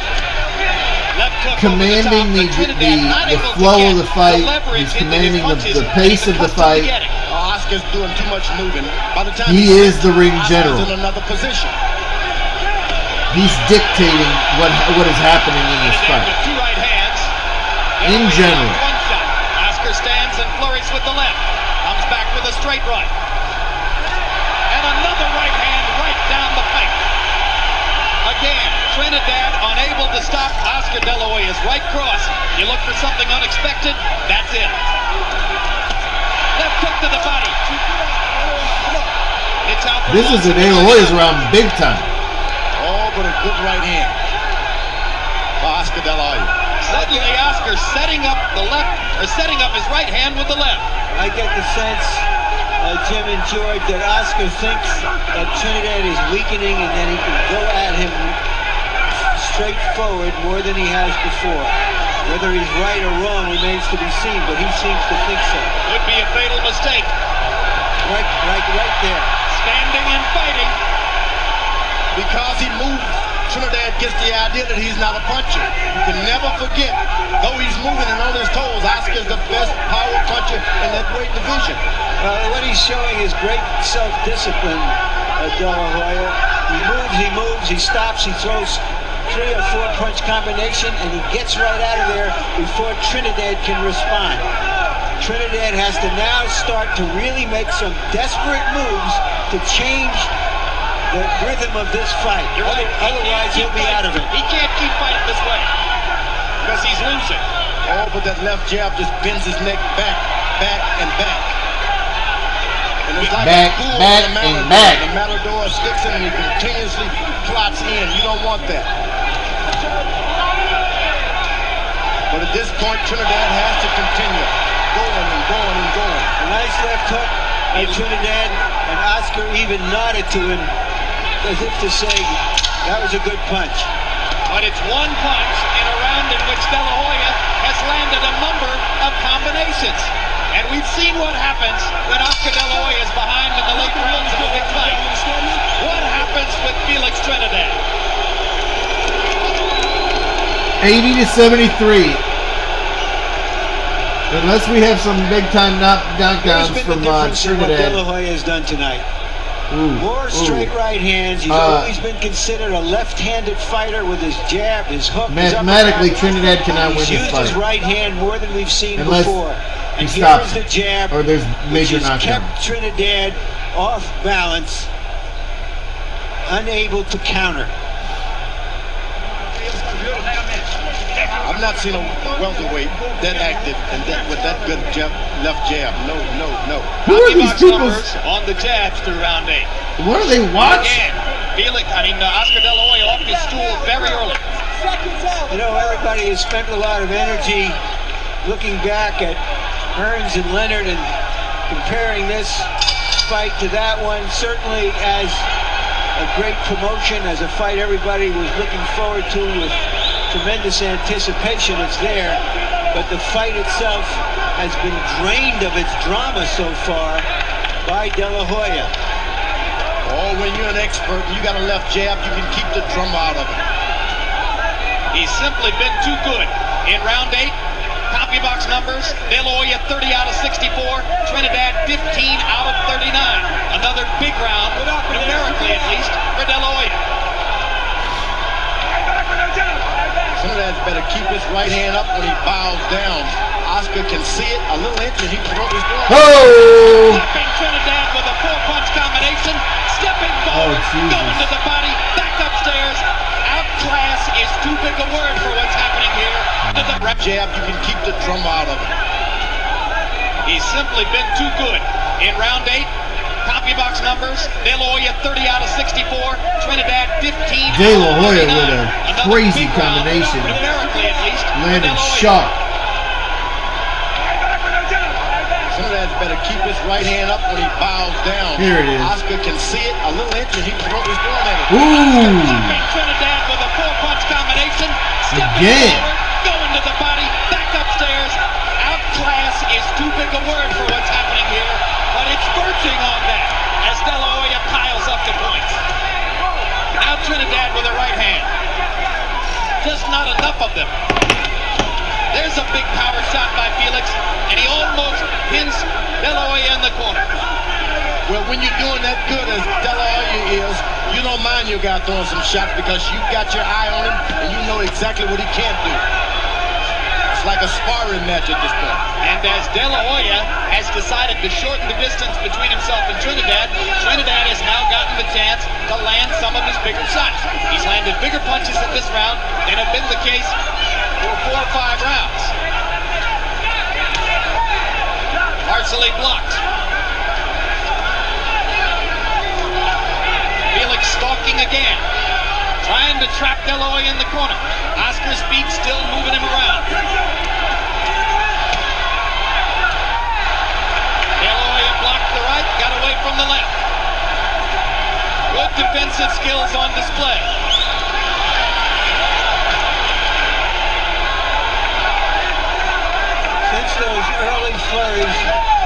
Left hook commanding over the top, but Trinidad the not able to flow get of the fight. leverage He's into his commanding punches the pace of the and fight. getting. Oscar's doing too much moving. By the time He is the ring Oscar's general. in another position. He's dictating what is happening in this Trinidad fight. with 2 right hands. In general. One shot. Oscar stands and flurries with the left. Comes back with a straight right. And another right hand right down the pipe. Again, Trinidad unable to stop Oscar De La Hoya's right cross. You look for something unexpected, that's it. Left hook to the body. It's out for This is a De La Hoya's round big time. Oh, but a good right hand by Oscar De La Hoya. Suddenly Oscar setting up the left, or setting up his right hand with the left. I get the sense, Jim and George, that Oscar thinks that Trinidad is weakening and that he can go at him straight forward more than he has before. Whether he's right or wrong remains to be seen, but he seems to think so. Would be a fatal mistake. Right there. Standing and fighting. Because he moves, Trinidad gets the idea that he's not a puncher. You can never forget, though he's moving and on his toes, Oscar's the best power puncher in that weight division. What he's showing is great self-discipline, De La Hoya. He moves, he stops, he throws 3 or 4 punch combination, and he gets right out of there before Trinidad can respond. Trinidad has to now start to really make some desperate moves to change the rhythm of this fight. Right. Otherwise, he'll be out of it. He can't keep fighting this way because he's losing. Oh, but that left jab just bends his neck back, and back. And it's like Back, a bull back, on a and matador. back. The matador sticks in and he continuously plots in. You don't want that. But at this point, Trinidad has to continue going and going and going. A nice left hook by Trinidad, and Oscar even nodded to him as if to say, that was a good punch. But it's one punch in a round in which DelaHoya has landed a number of combinations. And we've seen what happens when Oscar DelaHoya is behind in the late rounds of a big fight. What happens with Felix Trinidad? 80-73. Unless we have some big-time knockdowns from What Trinidad. DelaHoya has done tonight. Ooh, More straight right hands. He's always been considered a left-handed fighter with his jab, his hook. Mathematically, Trinidad cannot win this He's used fight. his right hand more than we've seen Unless before. he And stops here's the jab, or there's major which has knockdown. kept Trinidad off balance, unable to counter. I've not seen a welterweight that active and with that good left jab. No. Who are these people? Numbers on the jabs through round 8. What are they watching? Again, Oscar DelaHoya off his stool very early. You know, everybody has spent a lot of energy looking back at Hearns and Leonard and comparing this fight to that one. Certainly as a great promotion, as a fight everybody was looking forward to with tremendous anticipation. It's there, but the fight itself has been drained of its drama so far by DelaHoya. Oh, when you're an expert and you got a left jab, you can keep the drama out of it. He's simply been too good. In round 8, copy box numbers, DelaHoya 30 out of 64, Trinidad 15 out of 39. Another big round, numerically at least, for DelaHoya. Trinidad's better keep his right hand up when he bows down. Oscar can see it, a little inch, and he can throw his door. Oh! Stopping Trinidad with a 4-punch combination, stepping forward, going to the body, back upstairs. Outclass is too big a word for what's happening here. To the jab, you can keep the drama out of it. He's simply been too good. In round 8, copy box numbers, DelaHoya 30 out of 64, Trinidad 15 DelaHoya with a crazy combination. Numerically at least. Landed sharp. Trinidad's better keep his right hand up when he bows down. Here it is. Oscar can see it, a little inch, and he can throw his door at it. Ooh! Trinidad with a 4-punch combination, Again. forward, going to the body, back upstairs. Outclass is too big a word for what's happening here, but it's verging on that as DelaHoya piles up the points. Now Trinidad with a right hand. Just not enough of them. There's a big power shot by Felix, and he almost pins DelaHoya in the corner. Well, when you're doing that good as DelaHoya is, you don't mind your guy throwing some shots because you got your eye on him and you know exactly what he can't do. It's like a sparring match at this point. And as DelaHoya has decided to shorten the distance between himself and Trinidad, Trinidad has now gotten the chance to land some of his bigger shots. He's landed bigger punches in this round than have been the case for 4 or 5 rounds. Partially blocked. Felix stalking again, trying to trap DelaHoya in the corner. Oscar's feet still moving him around. DelaHoya blocked the right, got away from the left. Good defensive skills on display. Since those early flurries,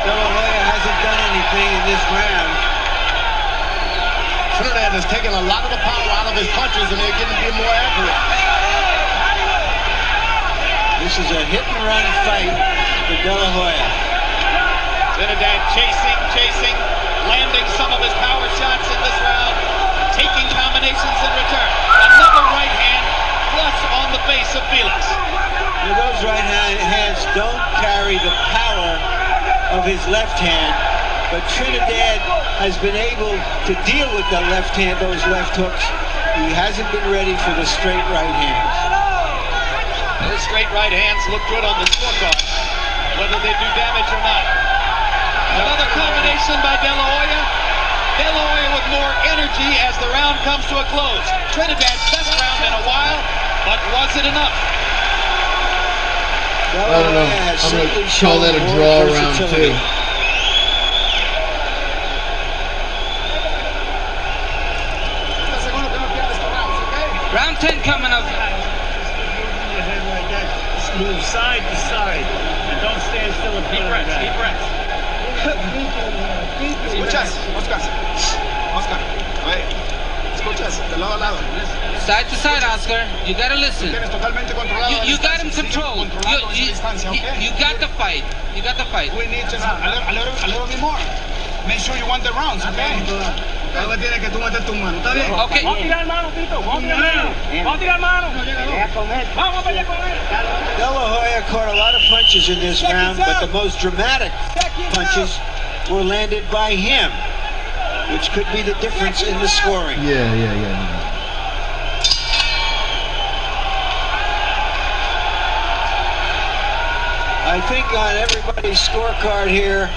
DelaHoya hasn't done anything in this round. Trinidad has taken a lot of the power out of his punches and they're getting to be more accurate. This is a hit-and-run fight for DelaHoya. Trinidad chasing, landing some of his power shots in this round, taking combinations in return. Another right hand plus on the face of Felix. Those right hands don't carry the power of his left hand, but Trinidad has been able to deal with the left hand, those left hooks. He hasn't been ready for the straight right hands. Those straight right hands look good on the scorecard, whether they do damage or not. Another combination by DelaHoya. DelaHoya with more energy as the round comes to a close. Trinidad's best round in a while, but was it enough? I don't know. I'm going to call that a draw round 2. Round 10 coming up. Move side to side and don't stand still in front of the guy. Deep breaths. Escuchas, Oscar. Oye, escuchas, de lado a lado. Side to side, Oscar. You gotta listen. Tienes totalmente controlado. You got him controlled. You got the fight. You got the fight. We need just a little bit more. Make sure you want the rounds, okay? Ahora tienes que tú meter tu mano, ¿está bien? Okay. Vamos a tirar mano, Tito. Vamos a tirar mano. Vamos a tirar mano. Vamos para allá con él. DelaHoya caught a lot of punches in this round, but the most dramatic punches were landed by him, which could be the difference in the scoring. Yeah. I think on everybody's scorecard here,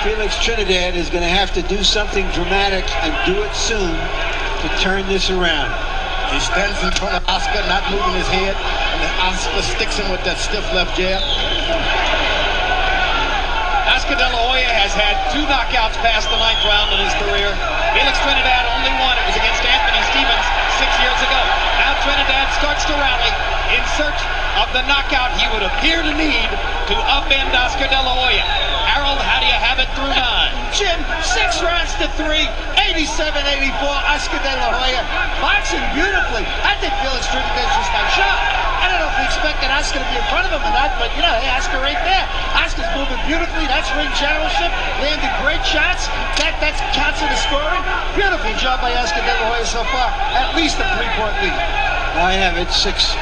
Felix Trinidad is going to have to do something dramatic and do it soon to turn this around. He stands in front of Oscar, not moving his head, and then Oscar sticks him with that stiff left jab. Oscar DelaHoya has had 2 knockouts past the 9th round in his career. Felix Trinidad only one. It was against Anthony Stevens 6 years ago. Now Trinidad starts to rally in search of the knockout he would appear to need to upend Oscar DelaHoya. Harold, how do you have it through 9? Jim, 6 rounds to 3, 87-84, Oscar DelaHoya. Boxing beautifully. I think Felix Trinidad's just outshot. I don't know if we expected Oscar to be in front of him or not, but you know, hey, Oscar right there. Oscar's moving beautifully. That's ring generalship. Landed great shots. That counts in the scoring. Beautiful job by Oscar DelaHoya so far. At least a 3-point lead. I have it 6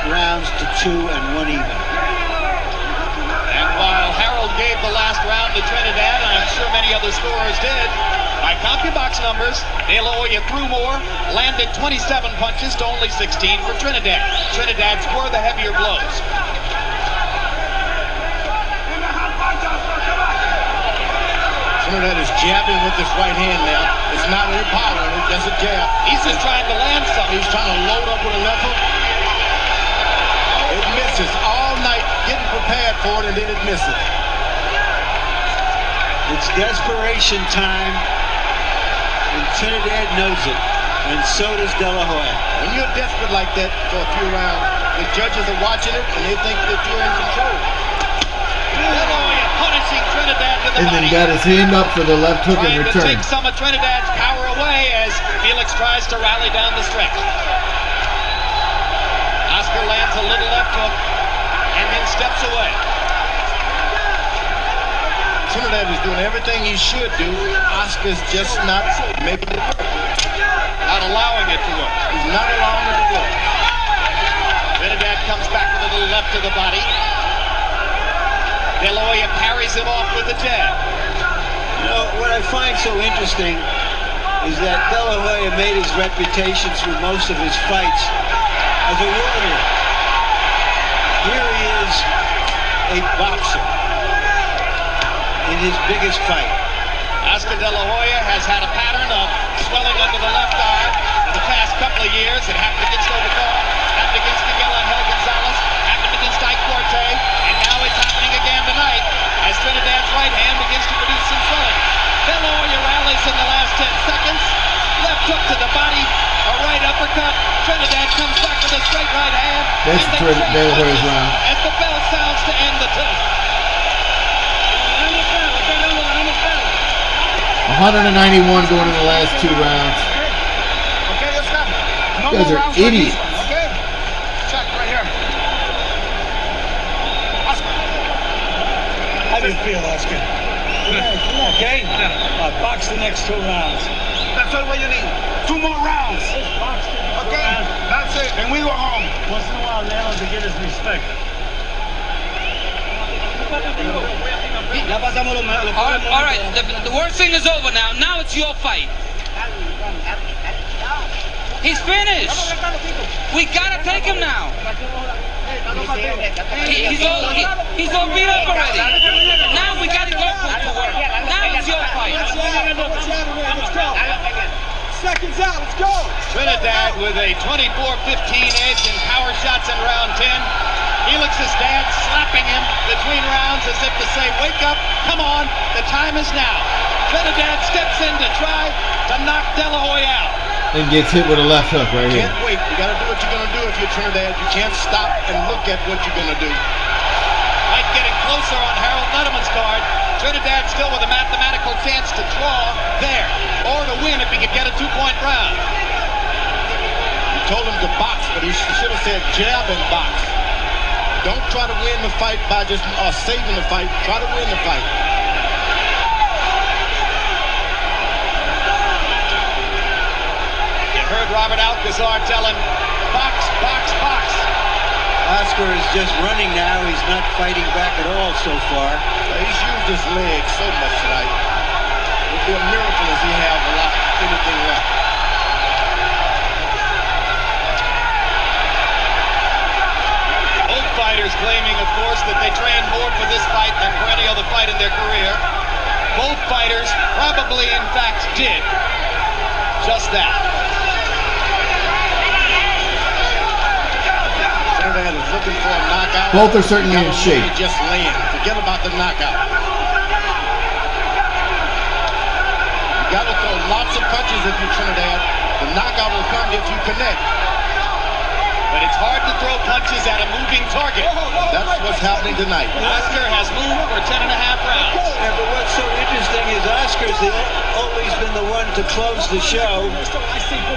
rounds to 2 and 1 even. And while Harold gave the last round to Trinidad, and I'm sure many other scorers did, by CompuBox numbers, DelaHoya threw more, landed 27 punches to only 16 for Trinidad. Trinidad's were the heavier blows. Trinidad is jabbing with his right hand now. It's not any power in it, just a jab. He's just trying to land something. He's trying to load up with a left hook. It misses all night, getting prepared for it, and then it misses. It's desperation time, and Trinidad knows it, and so does DelaHoya. When you're desperate like that for a few rounds, the judges are watching it, and they think that you're in control. DelaHoya punishing Trinidad to the And then body. got his hand up for the left hook in Trying to return. take some of Trinidad's power away as Felix tries to rally down the stretch. Oscar lands a little left hook and then steps away. Trinidad is doing everything he should do. Oscar's just not making it work. Not allowing it to work. He's not allowing it to work. Trinidad comes back with a little left to the body. DelaHoya parries him off with a jab. You know, what I find so interesting is that DelaHoya made his reputation through most of his fights as a warrior. Here he is, a boxer in his biggest fight. Oscar DelaHoya has had a pattern of swelling under the left eye for the past couple of years. It happened against Overcall, happened against Miguel Angel Gonzalez, happened against Ike Forte, and now it's happening again tonight as Trinidad's right hand begins to produce some swelling. DelaHoya rallies in the last 10 seconds. Left hook to the body, a right uppercut. Trinidad comes back with a straight right hand. That's DelaHoya's round. As the bell sounds to end the 191 going in the last 2 rounds. Okay, Oscar. No You guys more are rounds like idiots. this one, okay? Check right here. Oscar. How do you feel, Oscar? Okay? Box the next 2 rounds. That's all what you need. 2 more rounds. Okay? That's and we go home. Once in a while, Leon to get his respect. All right. The worst thing is over now. Now it's your fight. He's finished. We gotta take him now. He's all beat up already. Now we gotta go to work. Now it's your fight. Seconds out, let's go! Trinidad with a 24-15 edge in power shots in round 10. Felix's dad slapping him between rounds as if to say, wake up, come on, the time is now. Trinidad steps in to try to knock DelaHoya out. And gets hit with a left hook right here. Can't wait. You got to do what you're going to do if you're Trinidad. You can't stop and look at what you're going to do. Fight getting closer on Harold Letterman's card. Trinidad still with a mathematical chance to draw there, or to win if he could get a 2-point round. He told him to box, but he should have said jab and box. Don't try to win the fight by just saving the fight. Try to win the fight. You heard Robert Alcazar tell him, box, box, box. Oscar is just running now. He's not fighting back at all so far. He's used his legs so much tonight. It would be a miracle if he have anything left. Both fighters claiming, of course, that they trained more for this fight than for any other fight in their career. Both fighters probably, in fact, did just that. Trinidad is looking for a knockout. Both are certainly in shape. Just land. Forget about the knockout. You got to throw lots of punches if you're Trinidad. The knockout will come if you connect. But it's hard to throw punches at a moving target. That's what's happening tonight. Oscar has moved for 10.5 rounds. Yeah, but what's so interesting is Oscar's always been the one to close the show.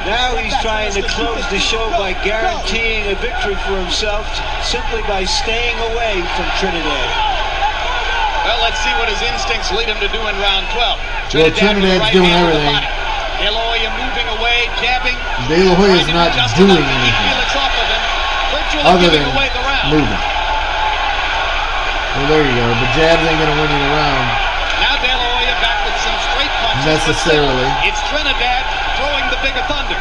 Now he's trying to close the show by guaranteeing a victory for himself simply by staying away from Trinidad. Well, let's see what his instincts lead him to do in round 12. Well, Trinidad's doing everything. DelaHoya moving away, jabbing. DelaHoya's not doing anything Felix off of him, other than away the round. moving. Well, there you go. But jabs ain't going to win you the round. Now DelaHoya back with some straight punches. Necessarily. It's Trinidad throwing the bigger thunder.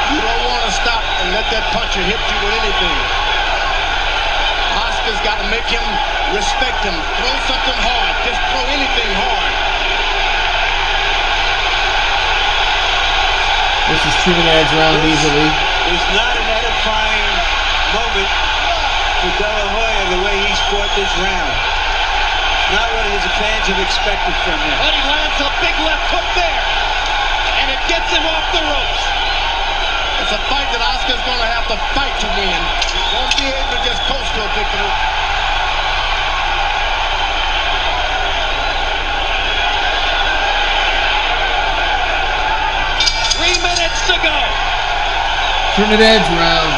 You don't want to stop and let that puncher hit you with anything. Oscar's got to make him respect him. Throw something hard. Just throw anything hard. This is Trinidad's round easily. There's not an edifying moment for DelaHoya the way he's fought this round. Not what his fans have expected from him. But he lands a big left hook there. And it gets him off the ropes. It's a fight that Oscar's going to have to fight to win. He won't be able to just coast to a victory. To go. Trinidad's round.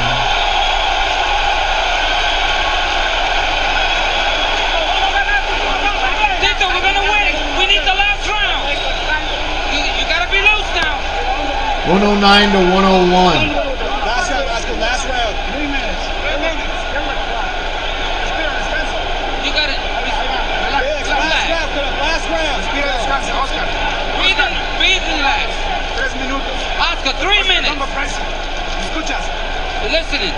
Tito, we're gonna win. We need the last round. You gotta be loose now. 109 to 101. Last round. 3 minutes. You gotta Last round. breathe and relax. 3 minutos. Oscar, 3 minutes. ¿Escuchas? Listening.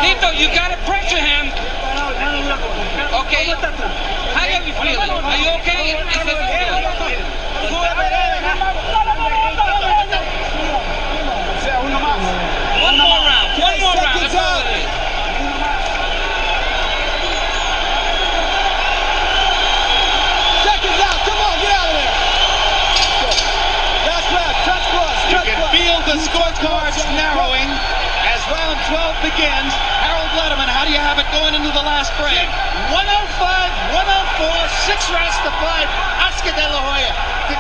Tito, you gotta pressure him. Okay. How are you feeling? Are you okay? One more round. That's all it is. Seconds out. Come on, get out of there. Last round. Touch cross. You can feel the scorecards narrowing as round 12 begins. Harold Letterman, how do you have it going into the last frame? 105, 104, 6 rounds to 5. Oscar DelaHoya.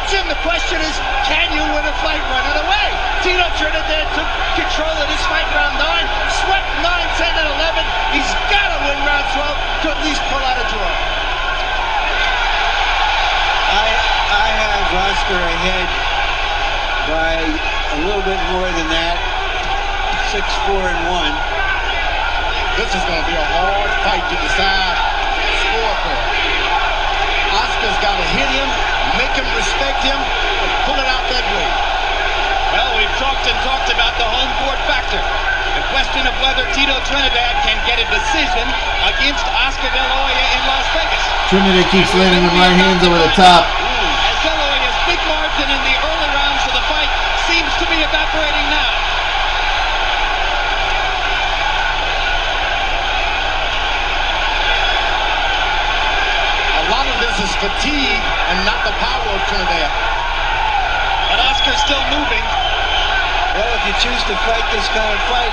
Jim, the question is, can you win a fight running away? Tito Trinidad took control of this fight round 9, swept 9, 10, and 11. He's got to win round 12 to at least pull out a draw. Oscar ahead by a little bit more than that, 6-4-1. This is going to be a hard fight to decide scorecard. Oscar's got to hit him, make him respect him, and pull it out that way. Well, we've talked about the home court factor. The question of whether Tito Trinidad can get a decision against Oscar De La Hoya in Las Vegas. Trinidad keeps landing them right hands over the top. As De La Hoya's big margin in the early rounds of the fight seems to be evaporating now. A lot of this is fatigue and not the power of Trinidad. But Oscar's still moving. Well, if you choose to fight this kind of fight,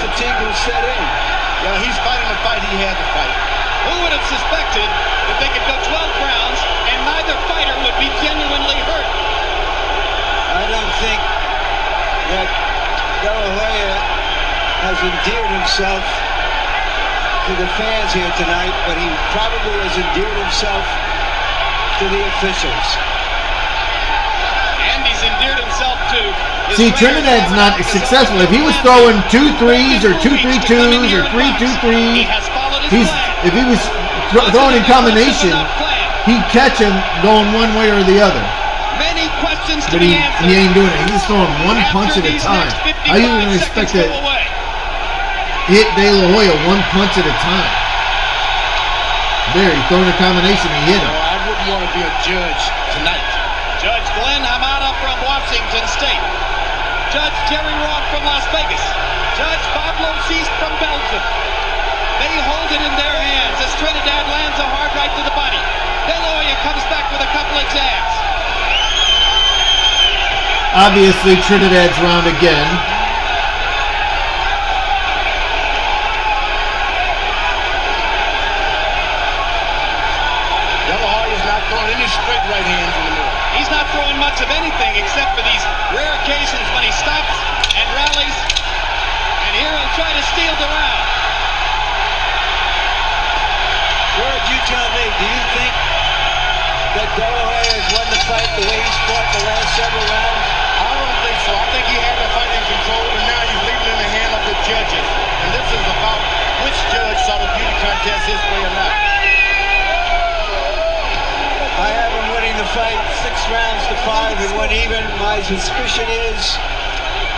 fatigue will set in. Yeah, he's fighting the fight he had to fight. Who would have suspected that they could go 12 rounds and neither fighter would be genuinely hurt? I don't think that De La Hoya has endeared himself to the fans here tonight, but he probably has endeared himself to the officials. And he's endeared himself to his See, players. Trinidad's not successful. If he was throwing 2 3s or 2 3 2s or 3 2 3s, if he was throwing in combination, he'd catch him going one way or the other. Many questions to But be he answered. ain't doing it. He's throwing one punch at a time. How you gonna expect to hit De La Hoya one punch at a time? There, he's throwing a combination. He hit him. I wouldn't want to be a judge tonight. Judge Glenn Hamada from Washington State. Judge Jerry Roth from Las Vegas. Judge Pablo Cease from Belgium. They hold it in their hands as Trinidad lands a hard right to the body. De La Hoya comes back with a couple of jabs. Obviously, Trinidad's round again. De La Hoya's not throwing any straight right hands in the middle. He's not throwing much of anything except for these rare occasions when he stops and rallies. And here he'll try to steal the round. George, you tell me, do you think that De La Hoya has won the fight the way he's fought the last several rounds? I don't think so. I think he had the fight in control, and now he's leaving it in the hand of the judges. And this is about which judge saw the beauty contest his way or not. I have him winning the fight 6 rounds to 5 and 1 even. My suspicion is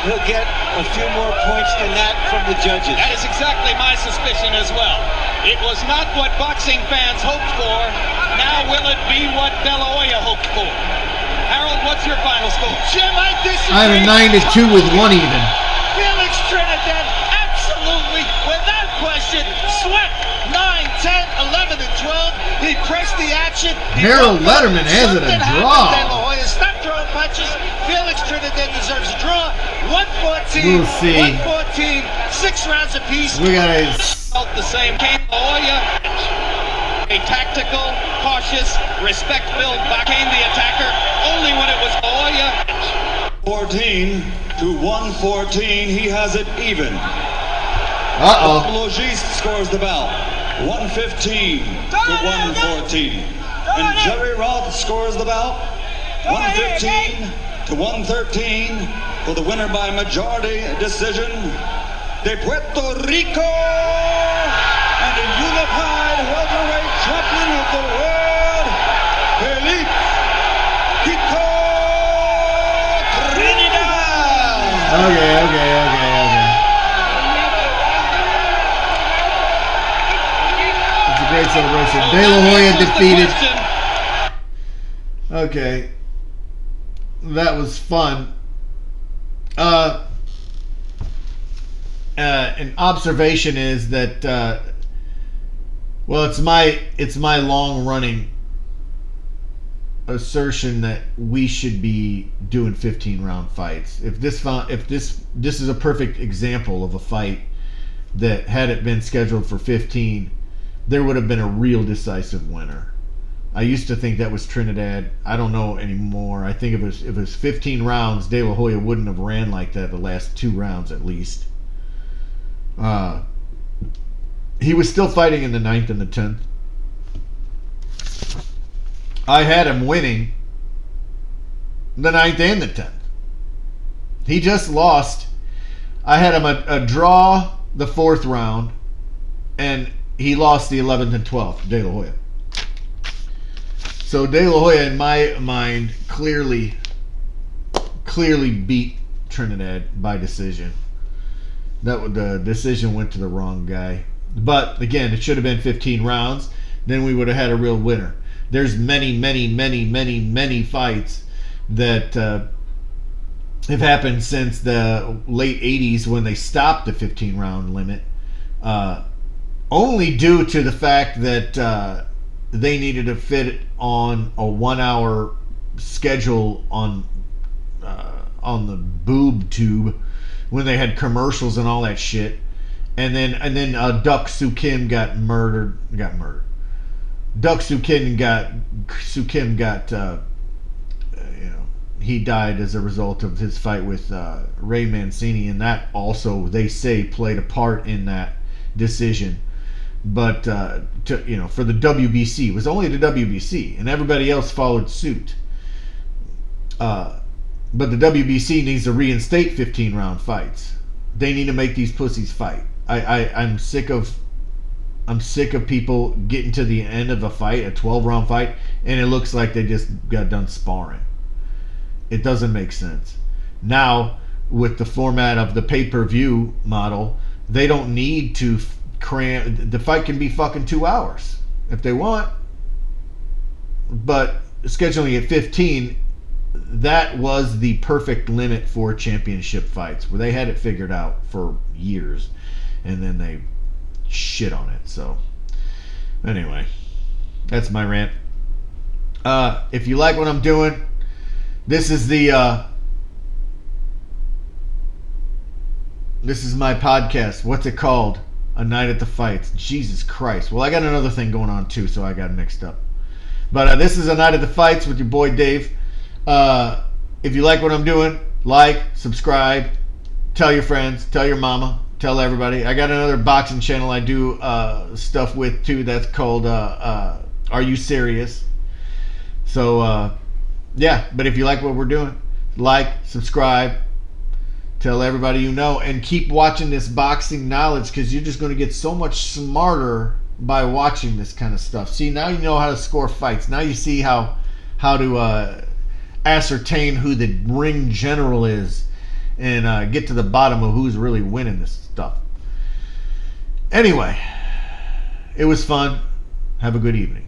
he'll get a few more points than that from the judges. That is exactly my suspicion as well. It was not what boxing fans hoped for. Now will it be what De La Hoya hoped for? Harold, what's your final score? Jim, I disagree. I have a 9-2 with 1 even. Felix Trinidad, absolutely, without question, swept 9, 10, 11, and 12. He pressed the action. Harold Letterman has it a draw. De La Hoya stopped throwing punches. Felix Trinidad deserves a draw. 114. We'll see. 114. 6 rounds apiece. We got Felt the same. Came De La Hoya. A tactical, cautious, respect-filled back came the attacker only when it was De La Hoya. 14 to 114. He has it even. Logis scores the bout. 115 to 114. And Jerry Roth scores the bout. 115 to 113 for the winner by majority decision. De Puerto Rico and a unified welterweight champion of the world, Felix Trinidad. Okay. It's a great celebration. De La Hoya defeated. Okay. That was fun. An observation is that well, it's my long running assertion that we should be doing 15-round fights. If this is a perfect example of a fight that had it been scheduled for 15, there would have been a real decisive winner. I used to think that was Trinidad. I don't know anymore. I think if it was 15 rounds, De La Hoya wouldn't have ran like that the last 2 rounds at least. He was still fighting in the 9th and the 10th. I had him winning the 9th and the 10th. He just lost. I had him a draw the 4th round, and he lost the 11th and 12th, De La Hoya. So De La Hoya, in my mind, clearly beat Trinidad by decision. The decision went to the wrong guy. But again, it should have been 15 rounds. Then we would have had a real winner. There's many fights that have happened since the late 80s when they stopped the 15 round limit. Only due to the fact that they needed to fit it on a 1 hour schedule on the boob tube when they had commercials and all that shit. And then Duck Soo Kim got murdered. Duck Soo Kim got he died as a result of his fight with Ray Mancini, and that also, they say, played a part in that decision. But for the WBC, it was only the WBC, and everybody else followed suit. But the WBC needs to reinstate 15 round fights. They need to make these pussies fight. I'm sick of people getting to the end of a fight, a 12 round fight, and it looks like they just got done sparring. It doesn't make sense. Now, with the format of the pay-per-view model, they don't need to cram. The fight can be fucking 2 hours if they want. But scheduling at 15, that was the perfect limit for championship fights, where they had it figured out for years, and then they shit on it. So, anyway, that's my rant. If you like what I'm doing, this is my podcast. What's it called? A Night at the Fights. Jesus Christ. Well, I got another thing going on too, so I got mixed up. But this is A Night at the Fights with your boy Dave. If you like what I'm doing, like, subscribe, tell your friends, tell your mama, tell everybody. I got another boxing channel I do stuff with too. That's called Are You Serious? So yeah, but if you like what we're doing, like, subscribe, tell everybody you know, and keep watching this boxing knowledge, because you're just going to get so much smarter by watching this kind of stuff. See, now you know how to score fights. Now you see how to ascertain who the ring general is, and get to the bottom of who's really winning this stuff. Anyway, it was fun. Have a good evening.